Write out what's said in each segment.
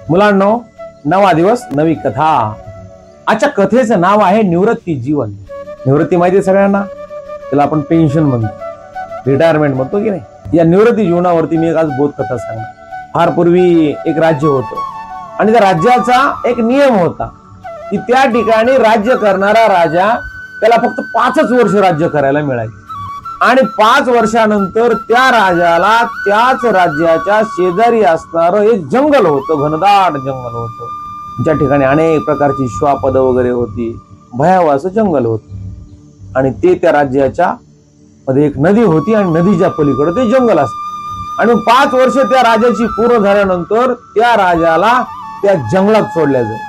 मुलांनो, नवा दिवस नवी कथा। आजच्या कथेचं नाव आहे निवृत्ती जीवन। निवृत्ती माहिती आहे सगळ्यांना, त्याला आपण पेन्शन म्हणतो, रिटायरमेंट म्हणतो की नाही। या निवृत्ती जीवनावरती मी एक आज बोधकथा सांगणार। फार पूर्वी एक राज्य होतं आणि त्या राज्याचा एक नियम होता की त्या ठिकाणी राज्य करणारा राजा त्याला फक्त 5च वर्ष राज्य करायला मिळायचे आणि 5 वर्षानंतर त्या राजाला त्याच राज्याच्या शेजारी असणारं एक जंगल होतं, घनदाट जंगल होतं, ज्या ठिकाणी अनेक प्रकारची श्वापद वगैरे होती, भयावह असं जंगल होतं। आणि ते त्या राज्याच्या मध्ये एक नदी होती आणि नदीच्या पलीकडे ते जंगल असतं। आणि 5 वर्ष त्या राजाची पूर्ण झाल्यानंतर त्या राजाला त्या जंगलात सोडल्या जाईल।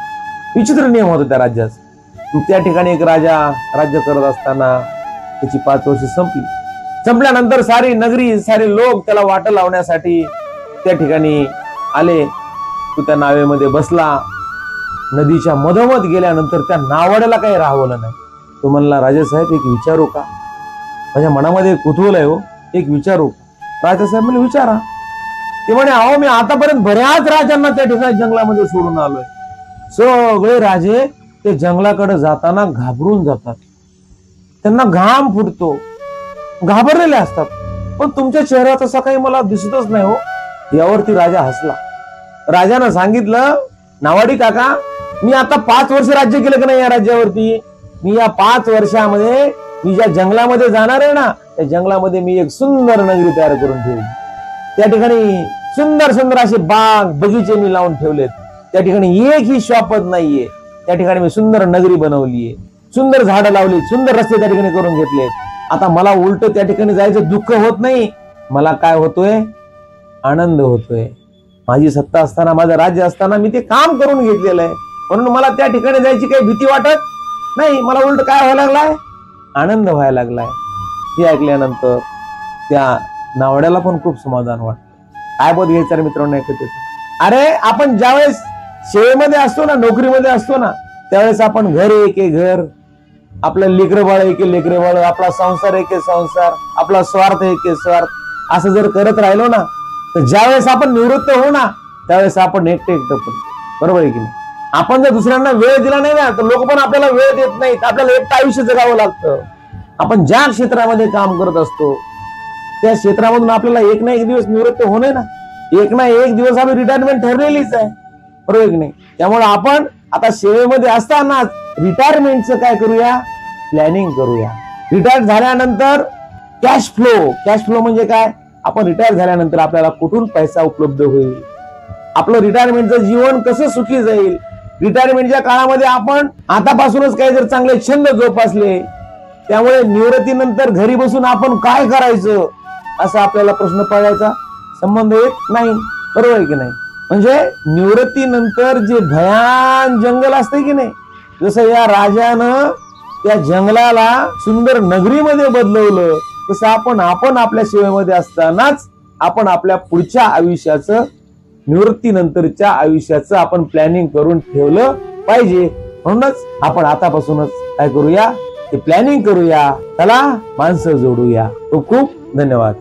विचित्र नियम होता त्या राज्याचा। त्या ठिकाणी एक राजा राज्य करत असताना त्याची 5 वर्ष संपली। संपल्यानंतर सारी नगरी, सारे लोक त्याला वाट लावण्यासाठी त्या ठिकाणी आले। तो त्या नावेमध्ये बसला। नदीच्या मधोमध गेल्यानंतर त्या नावाड्याला काही राहवलं नाही। तो म्हणला, राजासाहेब एक विचारू का? माझ्या मनामध्ये कुतूहल आहे हो, एक विचारू। राजासाहेब म्हणले, विचारा। ते म्हणे, अहो मी आतापर्यंत बऱ्याच राजांना त्या ठिकाणी जंगलामध्ये सोडून आलोय। सगळे राजे ते जंगलाकडे जाताना घाबरून जातात, त्यांना घाम फुटतो, घाबरलेले असतात, पण तुमच्या चेहऱ्यात असं काही मला दिसतच नाही हो। यावरती राजा हसला। राजानं सांगितलं, नावाडी काका, मी आता 5 वर्ष राज्य केलं की नाही या राज्यावरती, मी या 5 वर्षामध्ये मी ज्या जंगलामध्ये जाणार आहे ना, त्या जंगलामध्ये मी एक सुंदर नगरी तयार करून ठेवली। त्या ठिकाणी सुंदर सुंदर असे बाग बगीचे मी लावून ठेवलेत। त्या ठिकाणी एकही श्वापद नाहीये। त्या ठिकाणी मी सुंदर नगरी बनवलीये, सुंदर झाडं लावली, सुंदर रस्ते त्या ठिकाणी करून घेतलेत। आता मला उलट त्या ठिकाणी जायचं दुःख होत नाही, मला काय होतोय, आनंद होतोय। माझी सत्ता असताना, माझं राज्य असताना मी ते काम करून घेतलेलं आहे, म्हणून मला त्या ठिकाणी जायची काही भीती वाटत नाही। मला उलट काय व्हायला लागलाय, आनंद व्हायला लागलाय। हे ऐकल्यानंतर त्या नावड्याला पण खूप समाधान वाटतं। काय बोध घ्यायचं मित्रांनो ऐकत? अरे आपण ज्यावेळेस सेवेमध्ये असतो ना, नोकरीमध्ये असतो ना, त्यावेळेस आपण घर एक घर, आपलं लेकरं बाळ एक लेकरं बाळ, आपला संसार एक संसार, आपला स्वार्थ एक स्वार्थ, असं जर करत राहिलो ना, तर ज्यावेळेस आपण निवृत्त होऊ ना, त्यावेळेस आपण एकटं पडतो। बरोबर आहे की नाही? आपण जर दुसऱ्यांना वेळ दिला नाही ना, तर लोक पण आपल्याला वेळ देत नाहीत। आपल्याला एकटं आयुष्य जगावं लागतं। आपण ज्या क्षेत्रामध्ये काम करत असतो त्या क्षेत्रामधून आपल्याला एक ना एक दिवस निवृत्त होणे ना, एक ना एक दिवस आपली रिटायरमेंट ठरलेलीच आहे। बरोबर की नाही? त्यामुळे आपण आता सेवेमध्ये असतानाच रिटायरमेंटचं काय करूया, प्लॅनिंग करूया। रिटायर झाल्यानंतर कॅश फ्लो म्हणजे काय, आपण रिटायर झाल्यानंतर आपल्याला कुठून पैसा उपलब्ध होईल, आपलं रिटायरमेंटचं जीवन कसं सुखी जाईल। रिटायरमेंटच्या काळामध्ये आपण आतापासूनच काही जर चांगले छंद जोपासले, त्यामुळे निवृत्तीनंतर घरी बसून आपण काय करायचं असा आपल्याला प्रश्न पडायचा संबंध येत नाही। बरोबर आहे की नाही? म्हणजे निवृत्तीनंतर जे भयान जंगल असते की नाही, जसं या राजानं त्या जंगलाला सुंदर नगरीमध्ये बदलवलं, तसं आपण आपल्या सेवेमध्ये असतानाच आपण आपल्या पुढच्या आयुष्याचं, निवृत्तीनंतरच्या आयुष्याचं आपण प्लॅनिंग करून ठेवलं पाहिजे। म्हणूनच आपण आतापासूनच काय करूया, ते प्लॅनिंग करूया। चला माणसं जोडूया। खूप खूप धन्यवाद।